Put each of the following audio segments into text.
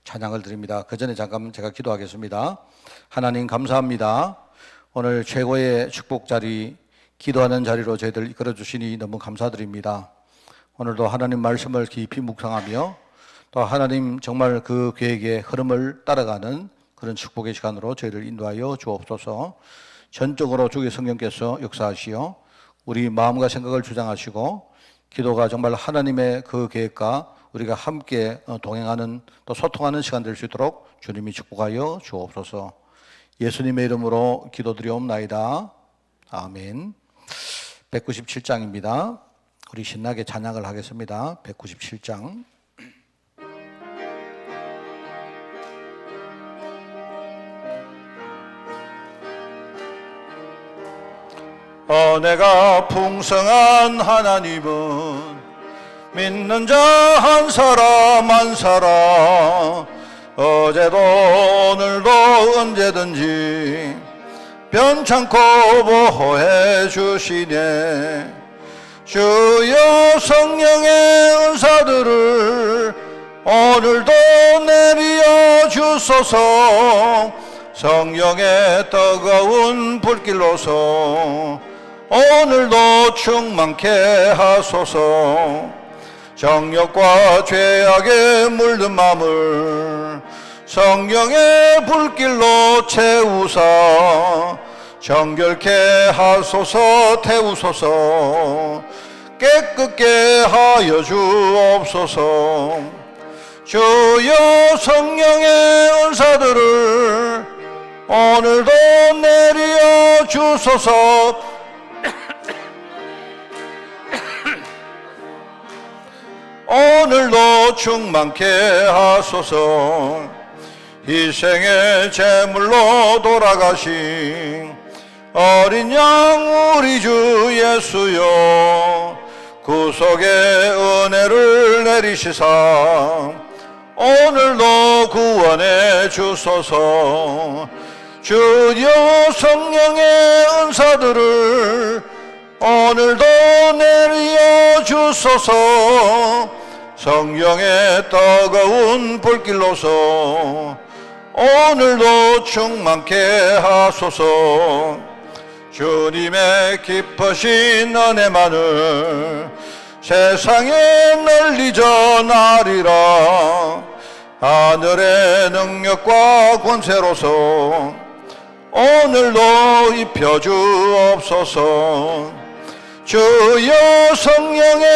찬양을 드립니다. 그 전에 잠깐 제가 기도하겠습니다. 하나님 감사합니다. 오늘 최고의 축복 자리, 기도하는 자리로 저희들 이끌어 주시니 너무 감사드립니다. 오늘도 하나님 말씀을 깊이 묵상하며 또 하나님 정말 그 계획의 흐름을 따라가는 그런 축복의 시간으로 저희를 인도하여 주옵소서. 전적으로 주의 성령께서 역사하시어 우리 마음과 생각을 주장하시고 기도가 정말 하나님의 그 계획과 우리가 함께 동행하는 또 소통하는 시간 될 수 있도록 주님이 축복하여 주옵소서. 예수님의 이름으로 기도드리옵나이다. 아멘. 197장입니다. 우리 신나게 찬양을 하겠습니다. 197장. 은혜가 풍성한 하나님은 믿는 자 한 사람 한 사람 어제도 오늘도 언제든지 변찮고 보호해 주시네. 주여 성령의 은사들을 오늘도 내려 주소서. 성령의 뜨거운 불길로서 오늘도 충만케 하소서. 정욕과 죄악에 물든 마음을 성령의 불길로 채우사 정결케 하소서. 태우소서. 깨끗게 하여 주옵소서. 주여 성령의 은사들을 오늘도 내려 주소서. 오늘도 충만케 하소서. 희생의 제물로 돌아가신 어린 양 우리 주 예수여, 구속의 은혜를 내리시사 오늘도 구원해 주소서. 주여 성령의 은사들을 오늘도 내려 주소서. 성령의 뜨거운 불길로서 오늘도 충만케 하소서. 주님의 깊으신 은혜만을 세상에 널리 전하리라. 하늘의 능력과 권세로서 오늘도 입혀 주옵소서. 주여 성령의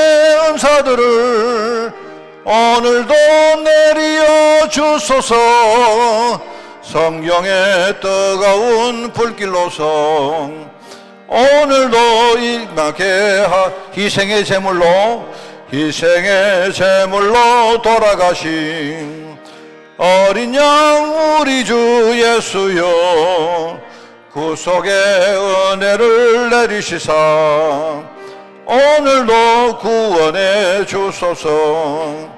은사들을 오늘도 내려 주소서. 성령의 뜨거운 불길로서 오늘도 임하게 희생의 제물로 돌아가신 어린 양 우리 주 예수여, 구속의 은혜를 내리시사 오늘도 구원해 주소서.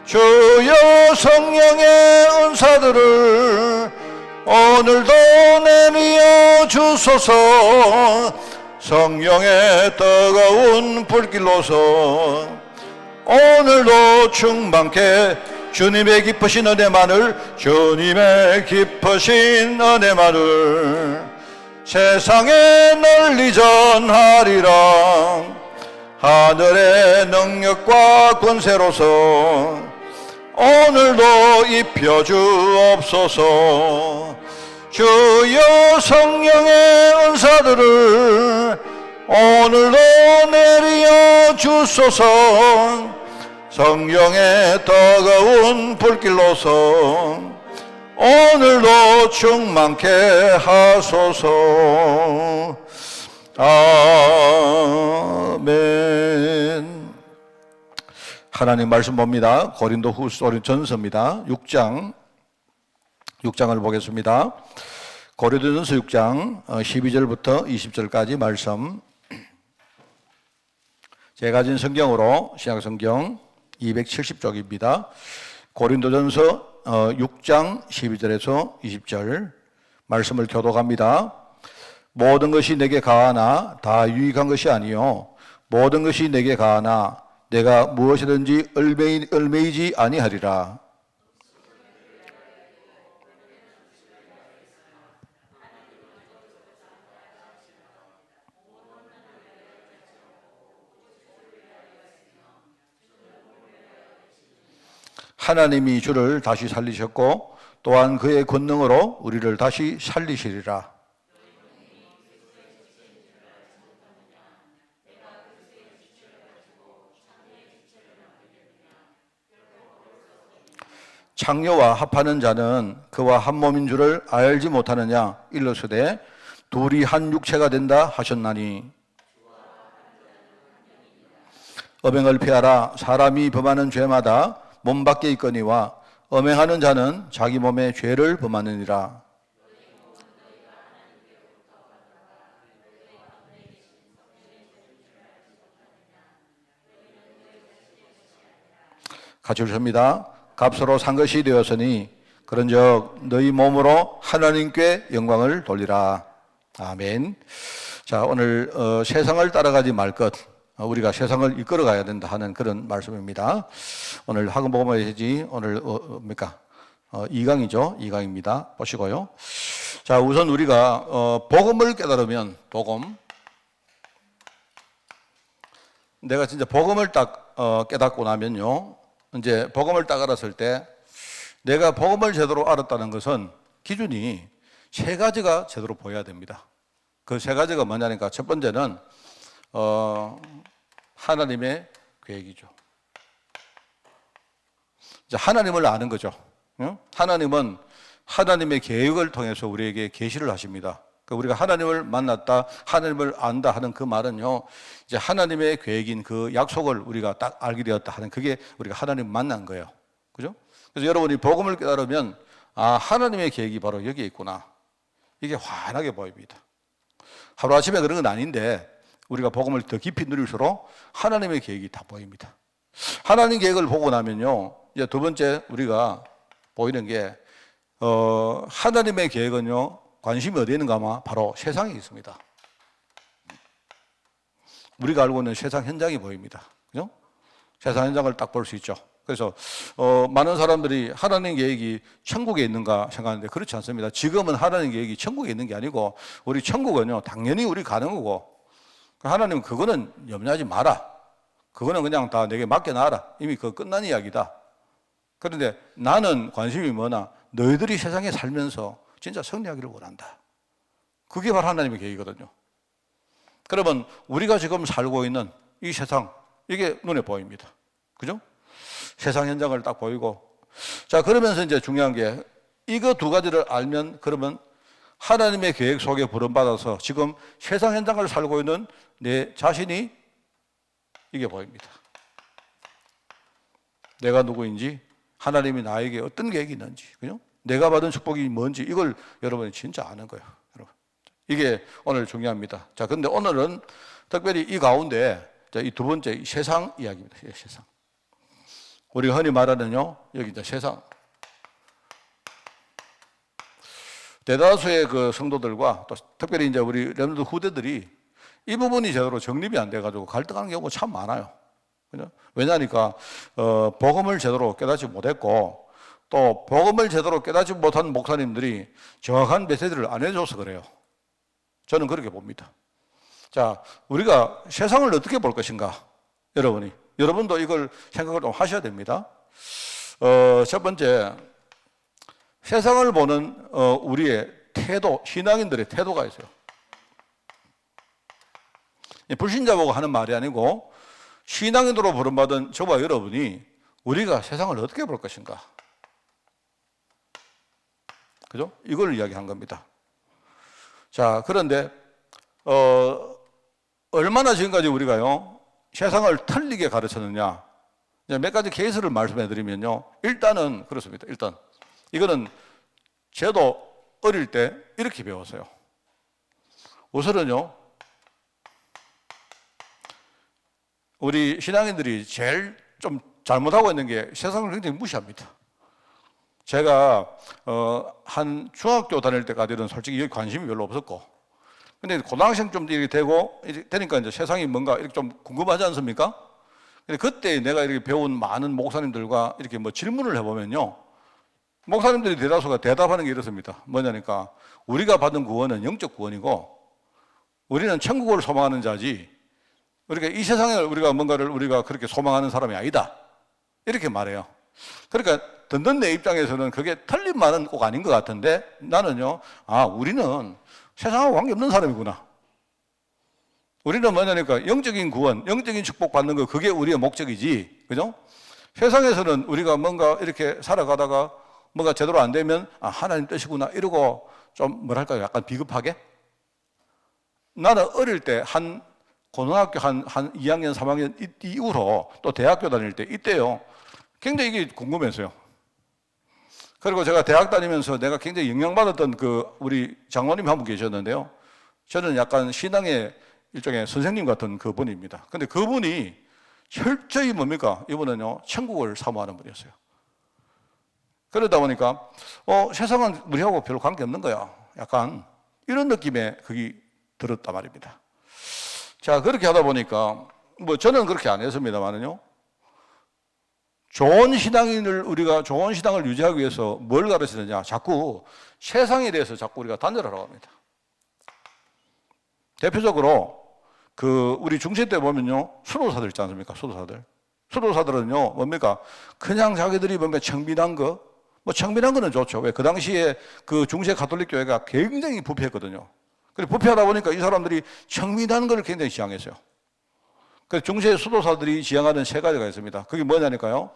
주여 성령의 은사들을 오늘도 내려 주소서. 성령의 뜨거운 불길로서 오늘도 충만케 주님의 깊으신 은혜만을 세상에 널리 전하리라. 하늘의 능력과 권세로서 오늘도 입혀 주옵소서. 주여 성령의 은사들을 오늘도 내려 주소서. 성령의 뜨거운 불길로서 오늘도 충만케 하소서. 아멘. 하나님 말씀 봅니다. 고린도전서입니다. 6장을 보겠습니다. 고린도전서 6장 12절부터 20절까지 말씀. 제가 가진 성경으로 신약성경 270쪽입니다. 고린도전서 6장 12절에서 20절 말씀을 교독합니다. 모든 것이 내게 가하나 다 유익한 것이 아니요 모든 것이 내게 가하나 내가 무엇이든지 얽매이지 아니하리라. 하나님이 주를 다시 살리셨고 또한 그의 권능으로 우리를 다시 살리시리라. 창녀와 합하는 자는 그와 한 몸인 줄을 알지 못하느냐. 일러스되 둘이 한 육체가 된다 하셨나니. 엄행을 피하라. 사람이 범하는 죄마다 몸 밖에 있거니와 엄행하는 자는 자기 몸에 죄를 범하느니라. 같이 읽습니다. 값으로 산 것이 되었으니 그런즉 너희 몸으로 하나님께 영광을 돌리라. 아멘. 자, 오늘 세상을 따라가지 말 것, 우리가 세상을 이끌어 가야 된다 하는 그런 말씀입니다. 오늘 학원복음 메시지 오늘 뭡니까? 2강이죠. 2강입니다. 보시고요. 자, 우선 우리가 복음을 깨달으면 복음, 내가 진짜 복음을 딱 깨닫고 나면요, 이제 복음을 딱 알았을 때 내가 복음을 제대로 알았다는 것은 기준이 세 가지가 제대로 보여야 됩니다. 그 세 가지가 뭐냐니까 첫 번째는 하나님의 계획이죠. 이제 하나님을 아는 거죠. 하나님은 하나님의 계획을 통해서 우리에게 계시를 하십니다. 우리가 하나님을 만났다, 하나님을 안다 하는 그 말은요, 이제 하나님의 계획인 그 약속을 우리가 딱 알게 되었다 하는 그게 우리가 하나님 만난 거예요. 그죠? 그래서 여러분이 복음을 깨달으면, 아, 하나님의 계획이 바로 여기에 있구나. 이게 환하게 보입니다. 하루아침에 그런 건 아닌데, 우리가 복음을 더 깊이 누릴수록 하나님의 계획이 다 보입니다. 하나님 계획을 보고 나면요, 이제 두 번째 우리가 보이는 게, 하나님의 계획은요, 관심이 어디에 있는가 하면 바로 세상에 있습니다. 우리가 알고 있는 세상 현장이 보입니다. 그죠? 세상 현장을 딱 볼 수 있죠. 그래서 많은 사람들이 하나님 계획이 천국에 있는가 생각하는데 그렇지 않습니다. 지금은 하나님 계획이 천국에 있는 게 아니고 우리 천국은요, 당연히 우리 가는 거고, 하나님은 그거는 염려하지 마라. 그거는 그냥 다 내게 맡겨놔라. 이미 그거 끝난 이야기다. 그런데 나는 관심이 뭐나 너희들이 세상에 살면서 진짜 승리하기를 원한다. 그게 바로 하나님의 계획이거든요. 그러면 우리가 지금 살고 있는 이 세상, 이게 눈에 보입니다. 그죠? 세상 현장을 딱 보이고. 자, 그러면서 이제 중요한 게 이거 두 가지를 알면 그러면 하나님의 계획 속에 부름받아서 지금 세상 현장을 살고 있는 내 자신이 이게 보입니다. 내가 누구인지, 하나님이 나에게 어떤 계획이 있는지, 그죠? 내가 받은 축복이 뭔지 이걸 여러분이 진짜 아는 거예요. 여러분. 이게 오늘 중요합니다. 자, 근데 오늘은 특별히 이 가운데 이 두 번째 세상 이야기입니다. 세상. 우리가 흔히 말하는요, 여기 이제 세상. 대다수의 그 성도들과 또 특별히 이제 우리 렘넌트 후대들이 이 부분이 제대로 정립이 안 돼가지고 갈등하는 경우가 참 많아요. 그죠? 왜냐니까, 복음을 제대로 깨닫지 못했고, 또 복음을 제대로 깨닫지 못한 목사님들이 정확한 메시지를 안 해줘서 그래요. 저는 그렇게 봅니다. 자, 우리가 세상을 어떻게 볼 것인가? 여러분도 이걸 생각을 좀 하셔야 됩니다. 첫 번째, 세상을 보는 우리의 태도, 신앙인들의 태도가 있어요. 불신자 보고 하는 말이 아니고 신앙인으로 부름받은 저와 여러분이 우리가 세상을 어떻게 볼 것인가? 그죠? 이걸 이야기한 겁니다. 자, 그런데 얼마나 지금까지 우리가요 세상을 틀리게 가르쳤느냐? 몇 가지 케이스를 말씀해 드리면요, 일단은 그렇습니다. 일단 이거는 저도 어릴 때 이렇게 배웠어요. 우선은요, 우리 신앙인들이 제일 좀 잘못하고 있는 게 세상을 굉장히 무시합니다. 제가 한 중학교 다닐 때까지는 솔직히 여기 관심이 별로 없었고, 근데 고등학생 좀 이렇게 되고 되니까 이제 세상이 뭔가 이렇게 좀 궁금하지 않습니까? 근데 그때 내가 이렇게 배운 많은 목사님들과 이렇게 뭐 질문을 해보면요, 목사님들이 대다수가 대답하는 게 이렇습니다. 뭐냐니까, 우리가 받은 구원은 영적 구원이고 우리는 천국을 소망하는 자지, 우리가 이 세상에 우리가 뭔가를 우리가 그렇게 소망하는 사람이 아니다. 이렇게 말해요. 그러니까 듣는 내 입장에서는 그게 틀린 말은 꼭 아닌 것 같은데 나는요, 우리는 세상하고 관계없는 사람이구나. 우리는 뭐냐니까 영적인 구원, 영적인 축복 받는 거 그게 우리의 목적이지. 그죠? 세상에서는 우리가 뭔가 이렇게 살아가다가 뭔가 제대로 안 되면 하나님 뜻이구나 이러고 좀 뭐랄까요? 약간 비겁하게? 나는 어릴 때 고등학교 한 2학년, 3학년 이후로 또 대학교 다닐 때 이때요. 굉장히 이게 궁금했어요. 그리고 제가 대학 다니면서 내가 굉장히 영향받았던 우리 장로님 한 분 계셨는데요. 저는 약간 신앙의 일종의 선생님 같은 그분입니다. 근데 그분이 철저히 뭡니까? 이분은요, 천국을 사모하는 분이었어요. 그러다 보니까, 세상은 우리하고 별로 관계없는 거야. 약간 이런 느낌의 그게 들었단 말입니다. 자, 그렇게 하다 보니까, 저는 그렇게 안 했습니다만은요. 우리가 좋은 신앙을 유지하기 위해서 뭘 가르치느냐. 자꾸 세상에 대해서 자꾸 우리가 단절하라고 합니다. 대표적으로, 우리 중세 때 보면요. 수도사들 있지 않습니까? 수도사들은요, 뭡니까? 그냥 자기들이 청빈한 거, 청빈한 거는 좋죠. 왜? 그 당시에 그 중세 가톨릭 교회가 굉장히 부패했거든요. 그래서 부패하다 보니까 이 사람들이 청빈한 걸 굉장히 지향했어요. 그래서 중세 수도사들이 지향하는 세 가지가 있습니다. 그게 뭐냐니까요?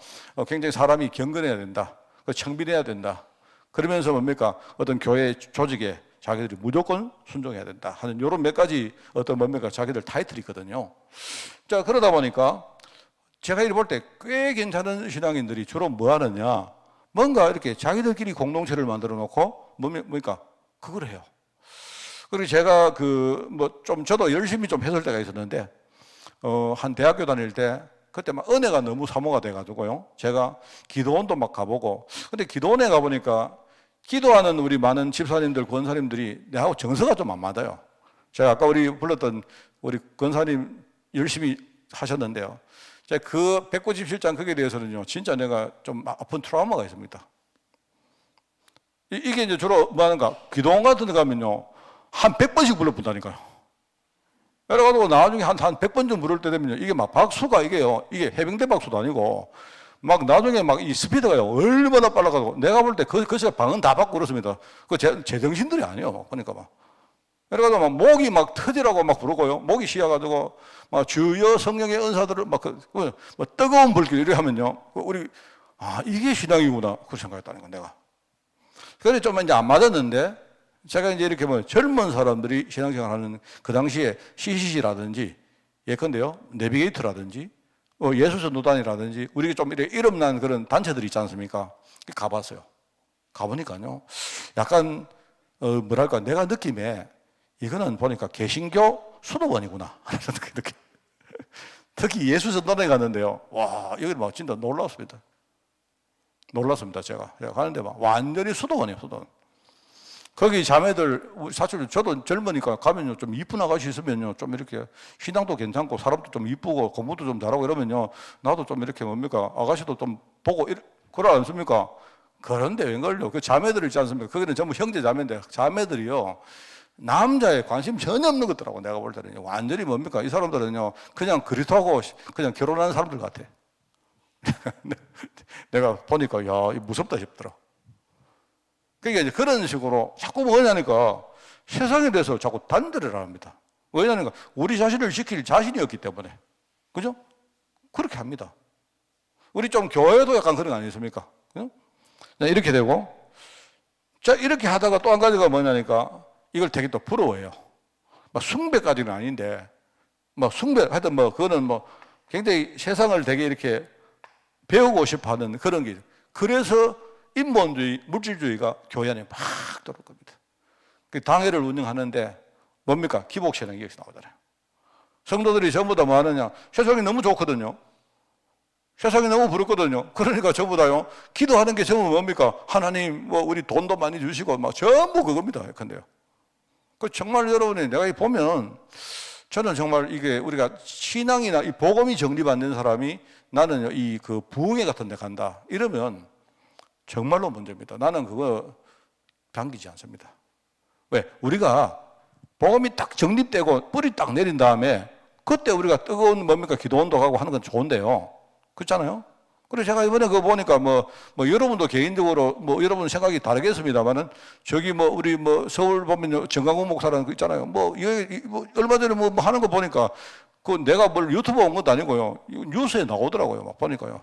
굉장히 사람이 경건해야 된다. 청빈해야 된다. 그러면서 뭡니까? 어떤 교회 조직에 자기들이 무조건 순종해야 된다 하는 이런 몇 가지 자기들 타이틀이 있거든요. 자, 그러다 보니까 제가 이를 볼 때 꽤 괜찮은 신앙인들이 주로 뭐 하느냐? 뭔가 이렇게 자기들끼리 공동체를 만들어 놓고 뭡니까? 그걸 해요. 그리고 제가 저도 열심히 좀 했을 때가 있었는데, 한 대학교 다닐 때 그때 막 은혜가 너무 사모가 돼가지고요. 제가 기도원도 막 가보고, 근데 기도원에 가보니까 기도하는 우리 많은 집사님들, 권사님들이 내하고 정서가 좀 안 맞아요. 제가 아까 우리 불렀던 우리 권사님 열심히 하셨는데요. 제가 그 197장 거기에 대해서는요, 진짜 내가 좀 아픈 트라우마가 있습니다. 이게 이제 주로 뭐 하는가? 기도원 같은 데 가면요, 한 100번씩 불러본다니까요. 그래가지고 나중에 한 100번 좀 부를 때 되면요, 이게 막 박수가 이게 해병대 박수도 아니고, 막 나중에 막 이 스피드가요, 얼마나 빨라가지고, 내가 볼 때 그 시간 방은 다 받고 그렇습니다. 제정신들이 아니에요, 보니까 막. 그래가지고 막 목이 막 터지라고 막 부르고요. 목이 쉬어가지고, 막 주여 성령의 은사들을 뜨거운 불길 이렇게 하면요. 이게 신앙이구나. 그렇게 생각했다는 건 내가. 그래 좀 이제 안 맞았는데, 제가 이제 이렇게 젊은 사람들이 신앙생활 하는 그 당시에 CCC라든지, 예컨대요, 내비게이터라든지, 예수전도단이라든지, 우리가 좀 이렇게 이름난 그런 단체들이 있지 않습니까? 가봤어요. 가보니까요, 약간, 내가 느낌에, 이거는 보니까 개신교 수도원이구나. 특히 예수전도단에 갔는데요. 와, 여기 막 진짜 놀랐습니다. 제가 가는데 막 완전히 수도원이에요, 수도원. 거기 자매들, 사실 저도 젊으니까 가면요, 좀 이쁜 아가씨 있으면요, 좀 이렇게 신앙도 괜찮고 사람도 좀 이쁘고 공부도 좀 잘하고 이러면요, 나도 좀 이렇게 아가씨도 좀 보고, 그러지 않습니까? 그런데 웬걸요? 그 자매들 있지 않습니까? 거기는 전부 형제 자매인데, 자매들이요, 남자에 관심 전혀 없는 것더라고, 내가 볼 때는. 완전히 이 사람들은요, 그냥 그리스도하고 그냥 결혼하는 사람들 같아. 내가 보니까, 무섭다 싶더라. 그러니까 이제 그런 식으로 자꾸 뭐냐니까 세상에 대해서 자꾸 단절을 합니다. 왜냐니까 우리 자신을 지킬 자신이 없기 때문에. 그죠? 그렇게 합니다. 우리 좀 교회도 약간 그런 거 아니십니까? 그죠? 이렇게 되고, 자, 이렇게 하다가 또 한 가지가 뭐냐니까 이걸 되게 또 부러워해요. 숭배까지는 아닌데, 하여튼 그거는 굉장히 세상을 되게 이렇게 배우고 싶어 하는 그런 게, 그래서 인본주의, 물질주의가 교회 안에 막 들어올 겁니다. 그 당회를 운영하는데 뭡니까? 기복신앙이 여기서 나오잖아요. 성도들이 전부 다 뭐 하느냐? 세상이 너무 좋거든요. 세상이 너무 부럽거든요. 그러니까 전부 다요, 기도하는 게 전부 뭡니까? 하나님, 우리 돈도 많이 주시고, 전부 그겁니다. 근데요. 정말 여러분이 내가 보면, 저는 정말 이게 우리가 신앙이나 이 복음이 정립 안 된 사람이 나는 부흥회 같은 데 간다. 이러면 정말로 문제입니다. 나는 그거 반기지 않습니다. 왜? 우리가 복음이 딱 정립되고 뿌리 딱 내린 다음에 그때 우리가 뜨거운 기도원도 가고 하는 건 좋은데요. 그렇잖아요? 그래서 제가 이번에 그거 보니까 여러분도 개인적으로 여러분 생각이 다르겠습니다만은 저기 우리 서울 보면 정강훈 목사라는 거 있잖아요. 얼마 전에 하는 거 보니까 그 내가 뭘 유튜브 온 것도 아니고요. 뉴스에 나오더라고요. 막 보니까요.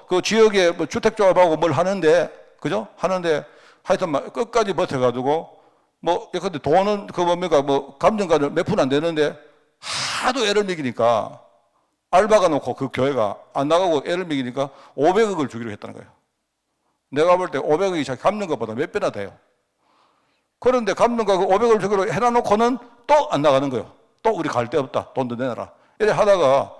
그 지역에 주택조합하고 뭘 하는데, 그죠? 하는데 하여튼 끝까지 버텨가지고 근데 돈은 감정가를 몇 푼 안 되는데 하도 애를 먹이니까 알바가 놓고 그 교회가 안 나가고 애를 먹이니까 500억을 주기로 했다는 거예요. 내가 볼 때 500억이 자기 갚는 것보다 몇 배나 돼요. 그런데 갚는가 그 500억을 주기로 해놔놓고는 또 안 나가는 거예요. 또 우리 갈 데 없다. 돈도 내놔라. 이래 하다가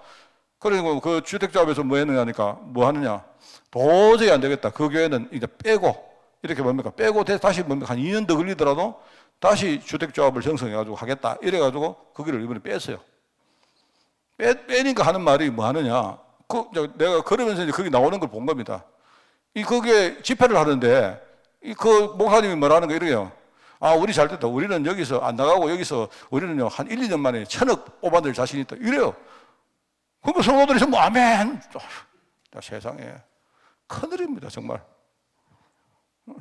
그리고 그 주택조합에서 뭐 했느냐니까 뭐 하느냐. 도저히 안 되겠다. 그 교회는 이제 빼고 이렇게 빼고 다시 한 2년 더 걸리더라도 다시 주택조합을 형성해가지고 하겠다. 이래가지고 거기를 이번에 뺐어요. 빼니까 하는 말이 뭐 하느냐. 내가 걸으면서 이제 거기 나오는 걸 본 겁니다. 거기에 집회를 하는데, 그 목사님이 뭐라는 거 이래요. 우리 잘 됐다. 우리는 여기서 안 나가고 여기서 우리는요, 한 1, 2년 만에 1000억 뽑아낼 자신 있다. 이래요. 그러니까 성도들이 전부 아멘. 세상에. 큰일입니다, 정말.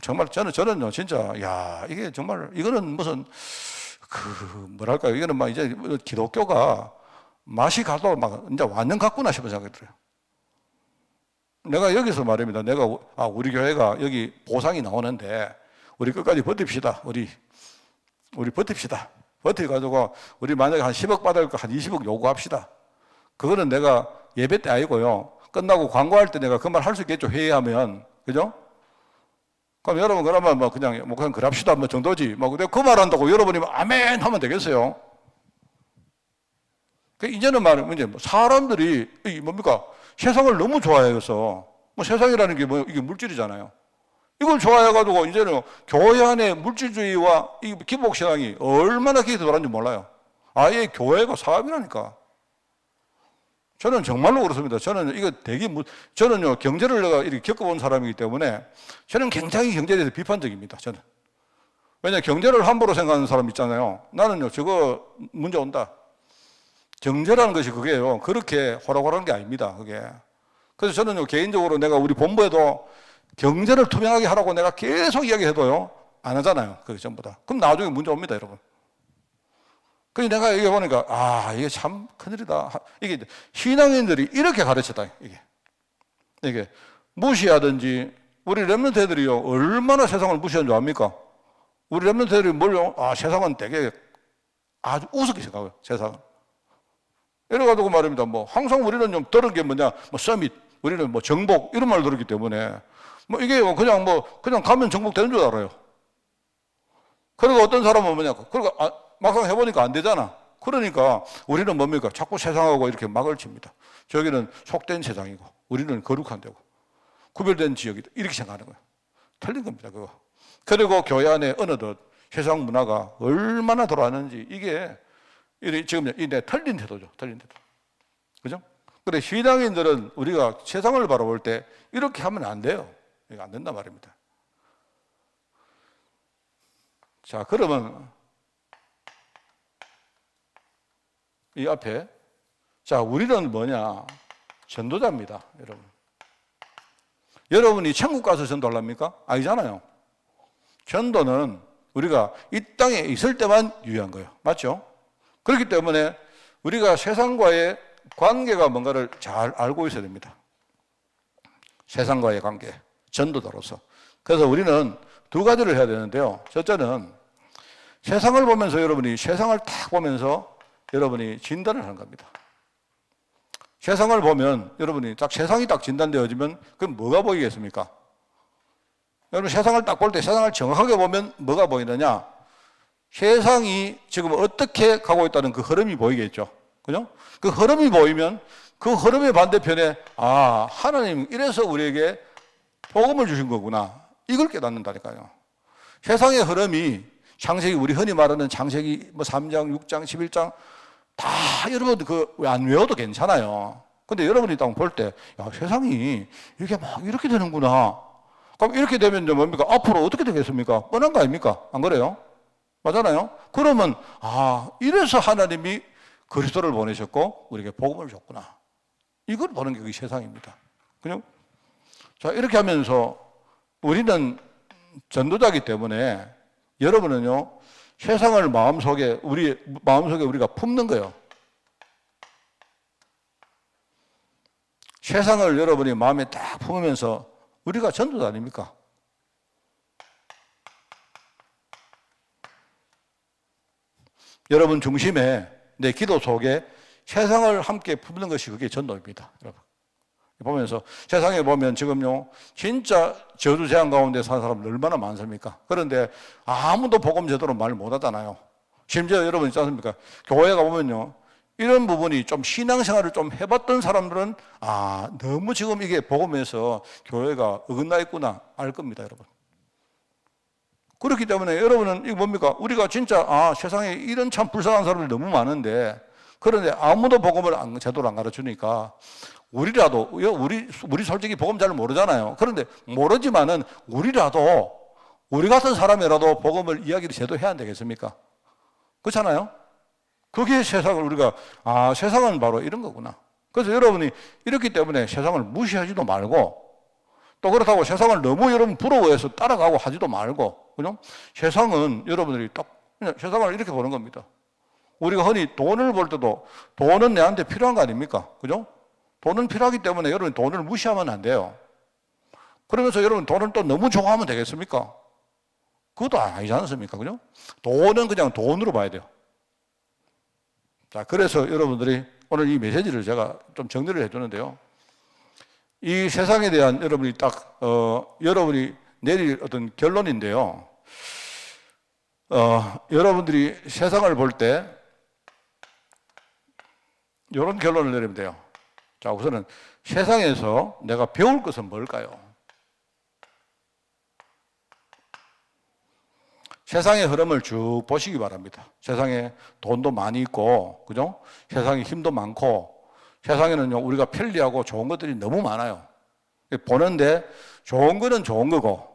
정말 저는요, 진짜, 이게 정말, 이거는 무슨, 뭐랄까요. 이거는 이제 기독교가 맛이 가도 이제 완전 갔구나 싶은 생각이 들어요. 내가 여기서 말입니다. 우리 교회가 여기 보상이 나오는데, 우리 끝까지 버팁시다. 우리 버팁시다. 버텨가지고, 우리 만약에 한 10억 받을 거 한 20억 요구합시다. 그거는 내가 예배 때 아니고요. 끝나고 광고할 때 내가 그 말 할 수 있겠죠. 회의하면. 그죠? 그럼 여러분, 그러면 그냥 그럽시다. 정도지. 내가 그 말 한다고 여러분이 아멘 하면 되겠어요. 이제는 이제 사람들이, 세상을 너무 좋아해서, 세상이라는 게 이게 물질이잖아요. 이걸 좋아해가지고, 이제는 교회 안에 물질주의와 이 기복신앙이 얼마나 기에 들어간지 몰라요. 아예 교회가 사업이라니까. 저는 정말로 그렇습니다. 저는 저는요, 경제를 내가 이렇게 겪어본 사람이기 때문에, 저는 굉장히 경제에 대해서 비판적입니다. 저는. 왜냐, 경제를 함부로 생각하는 사람 있잖아요. 나는요, 저거 문제 온다. 경제라는 것이 그게요, 그렇게 호락호락한 게 아닙니다, 그게. 그래서 저는요, 개인적으로 내가 우리 본부에도 경제를 투명하게 하라고 내가 계속 이야기해도요, 안 하잖아요, 그게 전부 다. 그럼 나중에 문제 옵니다, 여러분. 그래서 내가 이게 보니까, 이게 참 큰일이다. 이게 신앙인들이 이렇게 가르쳤다, 이게. 무시하든지, 우리 렘넌트 애들이요, 얼마나 세상을 무시한 줄 압니까? 우리 렘넌트 애들이 세상은 되게 아주 우습게 생각해요, 세상은. 이래가지고 말입니다. 항상 우리는 좀 들은 게 뭐냐, 서밋, 우리는 정복, 이런 말 들었기 때문에, 이게 그냥 가면 정복되는 줄 알아요. 그리고 어떤 사람은 그리고 막상 해보니까 안 되잖아. 그러니까 우리는 자꾸 세상하고 이렇게 막을 칩니다. 저기는 속된 세상이고, 우리는 거룩한 데고, 구별된 지역이다. 이렇게 생각하는 거예요. 틀린 겁니다, 그거. 그리고 교회 안에 어느덧 세상 문화가 얼마나 돌아왔는지, 이게 지금 틀린 태도죠. 틀린 태도. 그죠? 그래, 신앙인들은 우리가 세상을 바라볼 때 이렇게 하면 안 돼요. 이거 안 된단 말입니다. 자, 그러면 이 앞에, 우리는 뭐냐? 전도자입니다, 여러분. 여러분이 천국 가서 전도하랍니까? 아니잖아요. 전도는 우리가 이 땅에 있을 때만 유효한 거예요. 맞죠? 그렇기 때문에 우리가 세상과의 관계가 뭔가를 잘 알고 있어야 됩니다. 세상과의 관계, 전도자로서. 그래서 우리는 두 가지를 해야 되는데요. 첫째는 세상을 보면서 여러분이 세상을 딱 보면서 여러분이 진단을 하는 겁니다. 세상을 보면 여러분이 세상이 딱 진단되어지면 그럼 뭐가 보이겠습니까? 여러분 세상을 딱 볼 때 세상을 정확하게 보면 뭐가 보이느냐? 세상이 지금 어떻게 가고 있다는 그 흐름이 보이겠죠. 그죠? 그 흐름이 보이면 그 흐름의 반대편에 하나님 이래서 우리에게 복음을 주신 거구나. 이걸 깨닫는다니까요. 세상의 흐름이 창세기 우리 흔히 말하는 창세기 3장, 6장, 11장 다 여러분 왜 안 외워도 괜찮아요. 근데 여러분이 딱 볼 때 세상이 이렇게 되는구나. 그럼 이렇게 되면 뭡니까? 앞으로 어떻게 되겠습니까? 뻔한 거 아닙니까? 안 그래요? 맞잖아요? 그러면 이래서 하나님이 그리스도를 보내셨고 우리에게 복음을 줬구나. 이걸 보는 게 그게 세상입니다. 그죠? 자, 이렇게 하면서 우리는 전도자이기 때문에 여러분은요, 세상을 마음속에 우리가 품는 거예요. 세상을 여러분이 마음에 딱 품으면서 우리가 전도자 아닙니까? 여러분 중심에 내 기도 속에 세상을 함께 품는 것이 그게 전도입니다. 여러분 보면서 세상에 보면 지금요 진짜 저주재앙 가운데 사는 사람들 얼마나 많습니까? 그런데 아무도 복음 제대로 말 못하잖아요. 심지어 여러분 있지 않습니까? 교회가 보면요 이런 부분이 좀 신앙생활을 좀 해봤던 사람들은 너무 지금 이게 복음에서 교회가 어긋나 있구나 알 겁니다. 여러분 그렇기 때문에 여러분은 이거 뭡니까? 우리가 진짜 세상에 이런 참 불쌍한 사람들이 너무 많은데 그런데 아무도 복음을 제대로 안 가르치니까 우리라도 우리 솔직히 복음 잘 모르잖아요. 그런데 모르지만은 우리라도 우리 같은 사람이라도 복음을 이야기를 제대로 해야 안 되겠습니까? 그렇잖아요? 그게 세상을 우리가 세상은 바로 이런 거구나. 그래서 여러분이 이렇기 때문에 세상을 무시하지도 말고 또 그렇다고 세상을 너무 여러분 부러워해서 따라가고 하지도 말고 그죠? 세상은 여러분들이 그냥 세상을 이렇게 보는 겁니다. 우리가 흔히 돈을 벌 때도 돈은 내한테 필요한 거 아닙니까? 그죠? 돈은 필요하기 때문에 여러분 돈을 무시하면 안 돼요. 그러면서 여러분 돈을 또 너무 좋아하면 되겠습니까? 그것도 아니지 않습니까? 그죠? 돈은 그냥 돈으로 봐야 돼요. 자, 그래서 여러분들이 오늘 이 메시지를 제가 좀 정리를 해주는데요. 이 세상에 대한 여러분이 여러분이 내릴 어떤 결론인데요. 여러분들이 세상을 볼 때 이런 결론을 내리면 돼요. 자, 우선은 세상에서 내가 배울 것은 뭘까요? 세상의 흐름을 쭉 보시기 바랍니다. 세상에 돈도 많이 있고, 그죠? 세상에 힘도 많고, 세상에는요, 우리가 편리하고 좋은 것들이 너무 많아요. 보는데 좋은 거는 좋은 거고,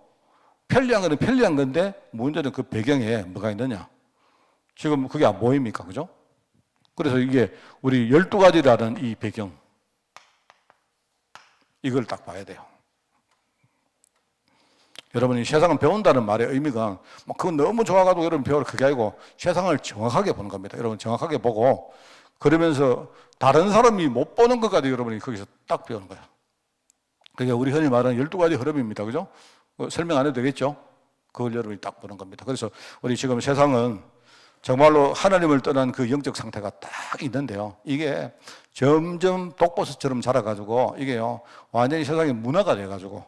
편리한 거는 편리한 건데, 문제는 그 배경에 뭐가 있느냐. 지금 그게 안 보입니까? 그죠? 그래서 이게 우리 12가지라는 이 배경, 이걸 딱 봐야 돼요. 여러분이 세상은 배운다는 말의 의미가 그건 너무 좋아가지고 여러분 배우는 그게 아니고 세상을 정확하게 보는 겁니다. 여러분 정확하게 보고 그러면서 다른 사람이 못 보는 것까지 여러분이 거기서 딱 배우는 거예요. 그게 우리 흔히 말하는 12가지 흐름입니다. 그죠? 설명 안 해도 되겠죠? 그걸 여러분이 딱 보는 겁니다. 그래서 우리 지금 세상은 정말로 하나님을 떠난 그 영적 상태가 딱 있는데요. 이게 점점 독버섯처럼 자라가지고 이게요 완전히 세상의 문화가 돼가지고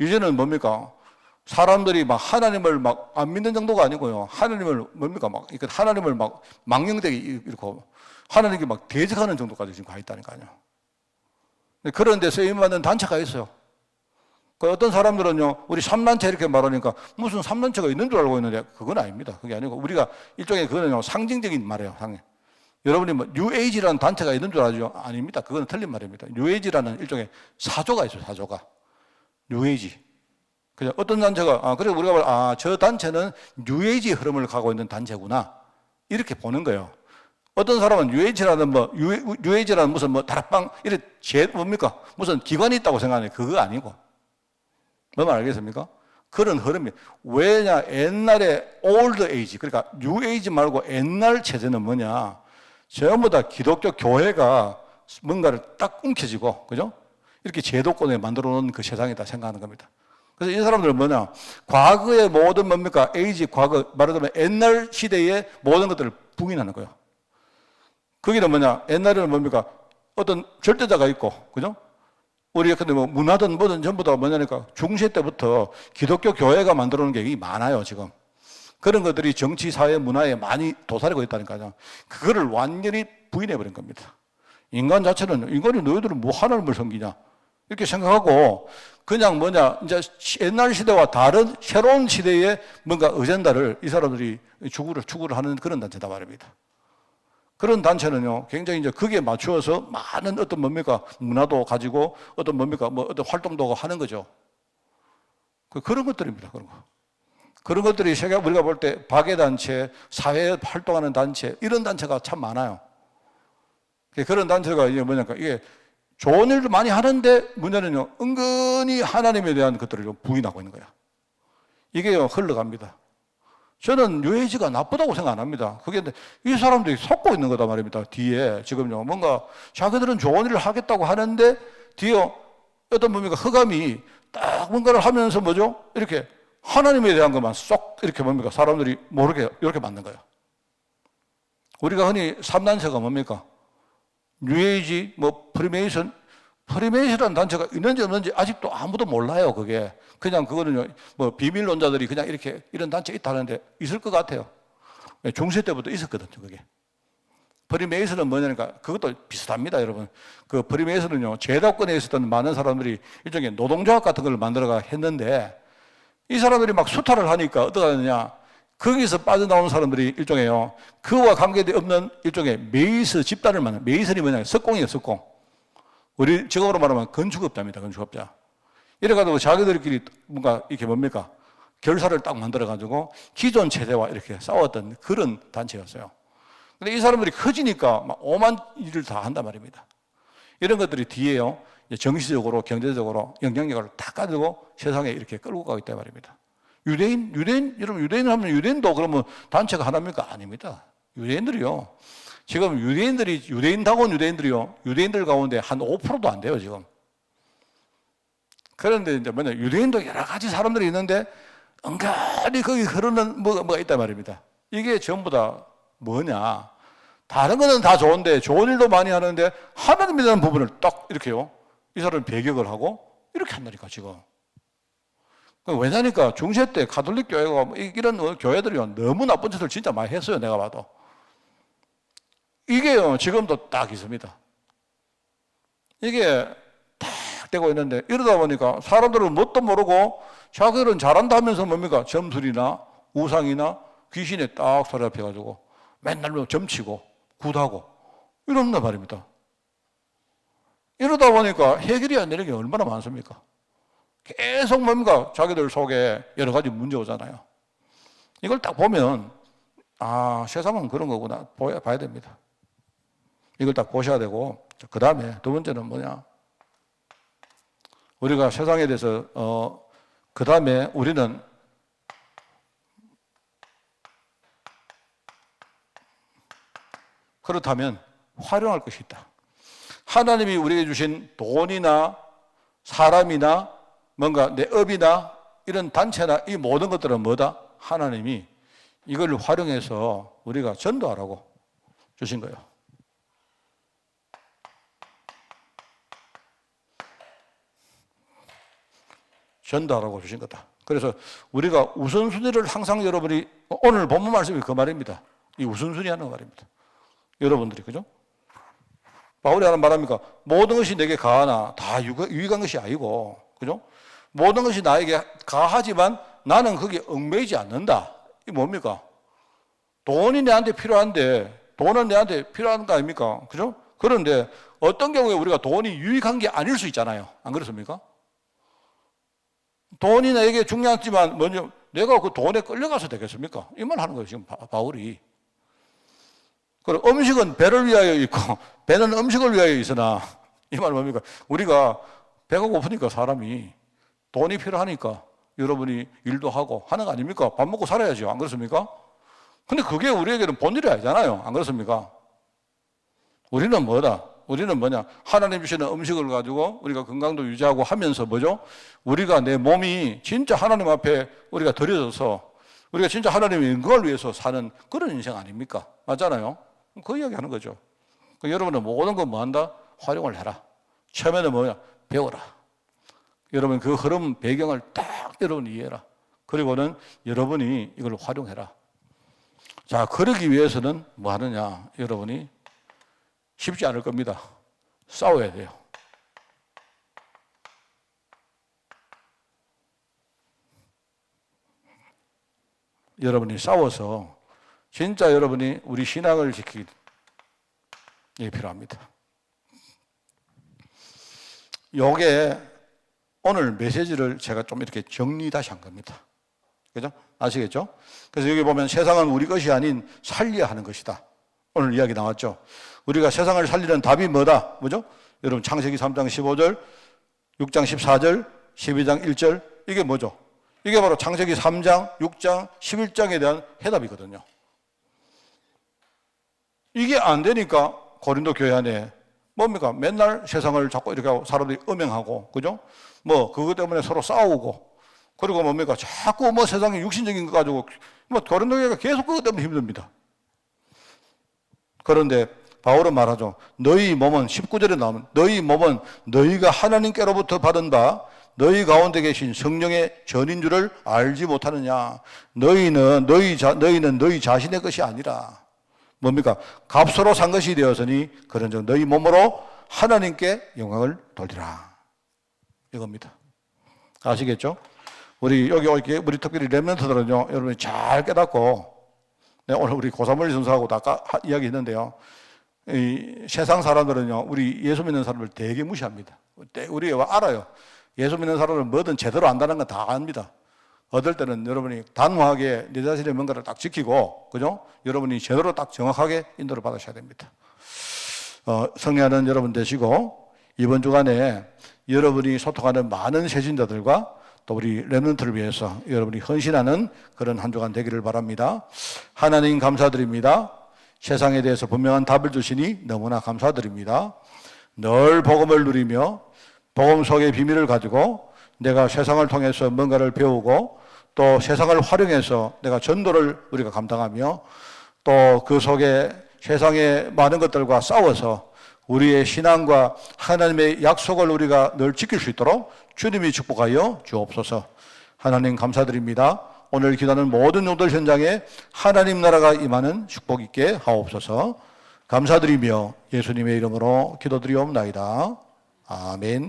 이제는 뭡니까? 사람들이 막 하나님을 막 안 믿는 정도가 아니고요. 하나님을 뭡니까? 하나님을 막 망령되게 이렇게 하나님께 막 대적하는 정도까지 지금 가 있다니까요. 그런 데 쓰임받는 단체가 있어요. 그 어떤 사람들은요, 우리 3단체 이렇게 말하니까 무슨 3단체가 있는 줄 알고 있는데 그건 아닙니다. 그게 아니고 우리가 일종의 그거는요, 상징적인 말이에요. 여러분이 뭐 뉴에이지라는 단체가 있는 줄 알죠? 아닙니다. 그건 틀린 말입니다. 뉴에이지라는 일종의 사조가 있어요. 사조가. 뉴에이지. 그냥 어떤 단체가 그래서 우리가 저 단체는 뉴에이지 흐름을 가고 있는 단체구나 이렇게 보는 거예요. 어떤 사람은 뉴에이지라는 무슨 다락방 이렇게 뭡니까? 무슨 기관이 있다고 생각하는 그거 아니고 뭐 말 알겠습니까? 그런 흐름이 왜냐? 옛날에 올드 에이지 그러니까 뉴에이지 말고 옛날 체제는 뭐냐? 전부 다 기독교 교회가 뭔가를 딱 움켜쥐고 그죠? 이렇게 제도권에 만들어 놓은 그 세상이다 생각하는 겁니다. 그래서 이 사람들은 뭐냐? 과거의 모든 뭡니까? 에이지 과거 말하자면 옛날 시대의 모든 것들을 부인하는 거예요. 거기는 뭐냐? 옛날에는 뭡니까? 어떤 절대자가 있고, 그죠? 우리가 근데 문화든 뭐든 전부 다 뭐냐니까 중세 때부터 기독교 교회가 만들어 놓은 게 많아요, 지금. 그런 것들이 정치, 사회, 문화에 많이 도사리고 있다니까요. 그거를 완전히 부인해버린 겁니다. 인간이 너희들은 뭐 하나님을 섬기냐? 이렇게 생각하고 그냥 이제 옛날 시대와 다른 새로운 시대의 뭔가 어젠다를 이 사람들이 추구를 하는 그런 단체다 말입니다. 그런 단체는요, 굉장히 이제 거기에 맞추어서 많은 어떤 문화도 가지고 어떤 어떤 활동도 하는 거죠. 그런 것들입니다, 그런 거. 그런 것들이 우리가 볼 때 박애단체, 사회에 활동하는 단체, 이런 단체가 참 많아요. 그런 단체가 이게 뭐냐니까 이게 좋은 일도 많이 하는데 문제는요, 은근히 하나님에 대한 것들을 부인하고 있는 거야. 이게 흘러갑니다. 저는 유해지가 나쁘다고 생각 안 합니다. 그게 이 사람들이 속고 있는 거다 말입니다. 뒤에 지금요, 뭔가 자기들은 좋은 일을 하겠다고 하는데 뒤에 어떤 뭡니까? 흑암이 딱 뭔가를 하면서 뭐죠? 이렇게 하나님에 대한 것만 쏙 이렇게 뭡니까? 사람들이 모르게 이렇게 만든 거예요. 우리가 흔히 3단체가 뭡니까? 뉴에이지, 프리메이슨이라는 단체가 있는지 없는지 아직도 아무도 몰라요, 그게. 그냥 그거는요, 비밀론자들이 그냥 이렇게 이런 단체 있다는데 있을 것 같아요. 중세 때부터 있었거든요, 그게. 프리메이슨은 뭐냐니까 그것도 비슷합니다, 여러분. 그 프리메이슨은요, 제도권에 있었던 많은 사람들이 일종의 노동조합 같은 걸 만들어가 했는데 이 사람들이 막 수탈을 하니까 어떻게 하느냐. 거기서 빠져나오는 사람들이 일종의요, 그와 관계없는 일종의 메이스 집단을 만든, 메이슨이 뭐냐, 석공이에요, 석공. 우리 직업으로 말하면 건축업자입니다, 건축업자. 이래가지고 자기들끼리 뭔가 이렇게 뭡니까? 결사를 딱 만들어가지고 기존 체제와 이렇게 싸웠던 그런 단체였어요. 근데 이 사람들이 커지니까 막 오만 일을 다 한단 말입니다. 이런 것들이 뒤에요, 정치적으로, 경제적으로 영향력을 다 가지고 세상에 이렇게 끌고 가고 있단 말입니다. 여러분, 유대인 하면 유대인도 그러면 단체가 하나입니까? 아닙니다. 유대인들이요. 지금 유대인다운 유대인들이요. 유대인들 가운데 한 5%도 안 돼요, 지금. 그런데 이제 유대인도 여러 가지 사람들이 있는데, 은근히 거기 흐르는 뭐가 있단 말입니다. 이게 전부 다 뭐냐. 다른 거는 다 좋은데, 좋은 일도 많이 하는데, 하나님에 대한 부분을 딱 이렇게요. 이 사람은 배격을 하고, 이렇게 한다니까, 지금. 왜냐니까 중세 때 가톨릭 교회가 이런 교회들이요, 너무 나쁜 짓을 진짜 많이 했어요, 내가 봐도. 이게요, 지금도 딱 있습니다. 이게 딱 되고 있는데, 이러다 보니까 사람들은 뭣도 모르고 자기들은 잘한다 하면서 뭡니까? 점술이나 우상이나 귀신에 딱 사로잡혀가지고 맨날 점치고 굿하고 이런단 말입니다. 이러다 보니까 해결이 안 되는 게 얼마나 많습니까? 계속 뭡니까? 자기들 속에 여러 가지 문제 오잖아요. 이걸 딱 보면, 아, 세상은 그런 거구나. 봐야 됩니다. 이걸 딱 보셔야 되고, 그 다음에 두 번째는 뭐냐? 우리가 세상에 대해서, 그 다음에 우리는 그렇다면 활용할 것이 있다. 하나님이 우리에게 주신 돈이나 사람이나 뭔가 내 업이나 이런 단체나 이 모든 것들은 뭐다? 하나님이 이걸 활용해서 우리가 전도하라고 주신 거예요. 전도하라고 주신 거다. 그래서 우리가 우선순위를 항상 여러분이, 오늘 본문 말씀이 그 말입니다. 이 우선순위 하는 말입니다. 여러분들이, 그죠? 바울이 하는 말합니까? 모든 것이 내게 가하나 다 유익한 것이 아니고, 그죠? 모든 것이 나에게 가하지만 나는 거기에 얽매이지 않는다. 이게 뭡니까? 돈이 내한테 필요한데, 돈은 내한테 필요한 거 아닙니까? 그죠? 그런데 어떤 경우에 우리가 돈이 유익한 게 아닐 수 있잖아요. 안 그렇습니까? 돈이 나에게 중요하지만 먼저 내가 그 돈에 끌려가서 되겠습니까? 이 말 하는 거예요, 지금 바울이. 그리고 음식은 배를 위하여 있고 배는 음식을 위하여 있으나, 이 말은 뭡니까? 우리가 배가 고프니까 사람이 돈이 필요하니까 여러분이 일도 하고 하는 거 아닙니까? 밥 먹고 살아야죠. 안 그렇습니까? 근데 그게 우리에게는 본질이 아니잖아요. 안 그렇습니까? 우리는 뭐다? 우리는 뭐냐? 하나님 주시는 음식을 가지고 우리가 건강도 유지하고 하면서 뭐죠? 우리가 내 몸이 진짜 하나님 앞에 우리가 드려져서 우리가 진짜 하나님의 영광을 위해서 사는 그런 인생 아닙니까? 맞잖아요? 그 이야기 하는 거죠. 여러분은 모든 거 뭐 한다? 활용을 해라. 처음에는 뭐냐? 배워라. 여러분 그 흐름 배경을 딱 여러분이 이해해라. 그리고는 여러분이 이걸 활용해라. 자, 그러기 위해서는 뭐 하느냐? 여러분이 쉽지 않을 겁니다. 싸워야 돼요. 여러분이 싸워서 진짜 여러분이 우리 신앙을 지키기 필요합니다. 요게 오늘 메시지를 제가 좀 이렇게 정리 다시 한 겁니다. 그죠? 아시겠죠? 그래서 여기 보면 세상은 우리 것이 아닌 살려야 하는 것이다. 오늘 이야기 나왔죠? 우리가 세상을 살리는 답이 뭐다? 뭐죠? 여러분 창세기 3장 15절, 6장 14절, 12장 1절 이게 뭐죠? 이게 바로 창세기 3장, 6장, 11장에 대한 해답이거든요. 이게 안 되니까 고린도 교회 안에 뭡니까? 맨날 세상을 자꾸 이렇게 하고 사람들이 음행하고, 그죠? 뭐 그것 때문에 서로 싸우고, 그리고 뭡니까? 자꾸 뭐 세상에 육신적인 거 가지고 뭐 고린도 교회가 계속 그것 때문에 힘듭니다. 그런데 바울은 말하죠. 너희 몸은 19절에 나오면 너희 몸은 너희가 하나님께로부터 받은 바 너희 가운데 계신 성령의 전인 줄을 알지 못하느냐. 너희는 너희 자신의 것이 아니라 뭡니까? 값으로 산 것이 되었으니 그런즉 너희 몸으로 하나님께 영광을 돌리라. 이겁니다. 아시겠죠? 우리 우리 특별히 렘넌트들은요, 여러분이 잘 깨닫고, 네, 오늘 우리 고사물리 선수하고 아까 이야기했는데요. 이 세상 사람들은요, 우리 예수 믿는 사람을 되게 무시합니다. 우리 알아요. 예수 믿는 사람은 뭐든 제대로 안다는 건 다 압니다. 어떨 때는 여러분이 단호하게 내 자신의 뭔가를 딱 지키고, 그죠? 여러분이 제대로 딱 정확하게 인도를 받으셔야 됩니다. 성례하는 여러분 되시고, 이번 주간에 여러분이 소통하는 많은 세신자들과 또 우리 렘넌트를 위해서 여러분이 헌신하는 그런 한 주간 되기를 바랍니다. 하나님 감사드립니다. 세상에 대해서 분명한 답을 주시니 너무나 감사드립니다. 늘 복음을 누리며 복음 속의 비밀을 가지고 내가 세상을 통해서 뭔가를 배우고 또 세상을 활용해서 내가 전도를 우리가 감당하며 또 그 속에 세상의 많은 것들과 싸워서 우리의 신앙과 하나님의 약속을 우리가 늘 지킬 수 있도록 주님이 축복하여 주옵소서. 하나님 감사드립니다. 오늘 기도하는 모든 용들 현장에 하나님 나라가 임하는 축복 있게 하옵소서. 감사드리며 예수님의 이름으로 기도드리옵나이다. 아멘.